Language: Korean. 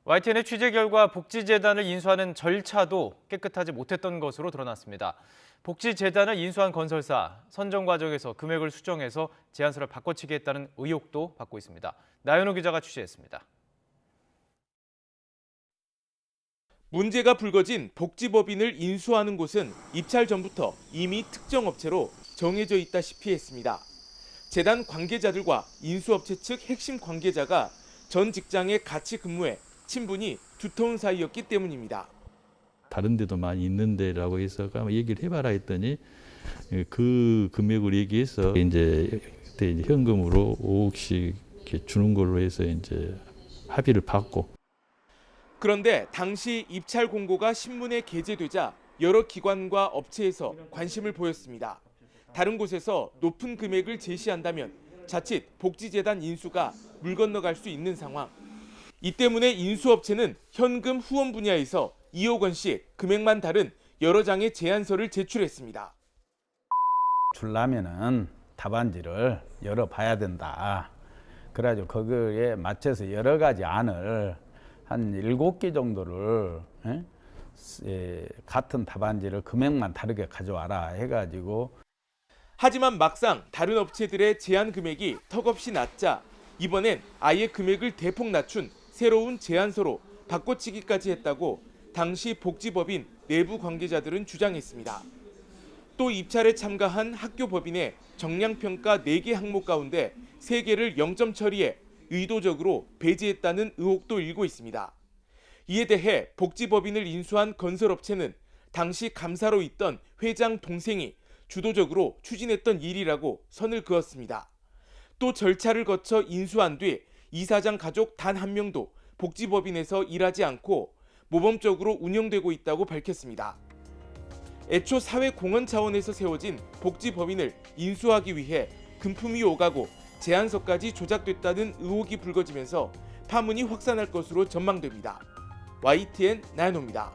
YTN의 취재 결과 복지재단을 인수하는 절차도 깨끗하지 못했던 것으로 드러났습니다. 복지재단을 인수한 건설사, 선정 과정에서 금액을 수정해서 제안서를 바꿔치기 했다는 의혹도 받고 있습니다. 나연호 기자가 취재했습니다. 문제가 불거진 복지법인을 인수하는 곳은 입찰 전부터 이미 특정 업체로 정해져 있다시피 했습니다. 재단 관계자들과 인수업체 측 핵심 관계자가 전 직장에 같이 근무해 친분이 두터운 사이였기 때문입니다. 다른 데도 많이 있는데라고 해서 얘기를 해봐라 했더니 그 금액을 얘기해서 그때 현금으로 5억씩 이렇게 주는 걸로 해서 이제 합의를 받고. 그런데 당시 입찰 공고가 신문에 게재되자 여러 기관과 업체에서 관심을 보였습니다. 다른 곳에서 높은 금액을 제시한다면 자칫 복지재단 인수가 물 건너갈 수 있는 상황. 이 때문에 인수업체는 현금 후원 분야에서 2억 원씩 금액만 다른 여러 장의 제안서를 제출했습니다. 줄라면은 답안지를 열어봐야 된다. 그래가지고 거기에 맞춰서 여러 가지 안을 한 7개 정도를 같은 답안지를 금액만 다르게 가져와라 해가지고. 하지만 막상 다른 업체들의 제안 금액이 턱없이 낮자 이번엔 아예 금액을 대폭 낮춘 새로운 제안서로 바꿔치기까지 했다고 당시 복지법인 내부 관계자들은 주장했습니다. 또 입찰에 참가한 학교법인의 정량평가 4개 항목 가운데 3개를 0점 처리해 의도적으로 배제했다는 의혹도 일고 있습니다. 이에 대해 복지법인을 인수한 건설업체는 당시 감사로 있던 회장 동생이 주도적으로 추진했던 일이라고 선을 그었습니다. 또 절차를 거쳐 인수한 뒤 이사장 가족 단 한 명도 복지법인에서 일하지 않고 모범적으로 운영되고 있다고 밝혔습니다. 애초 사회공헌 차원에서 세워진 복지법인을 인수하기 위해 금품이 오가고 제안서까지 조작됐다는 의혹이 불거지면서 파문이 확산할 것으로 전망됩니다. YTN 나연호입니다.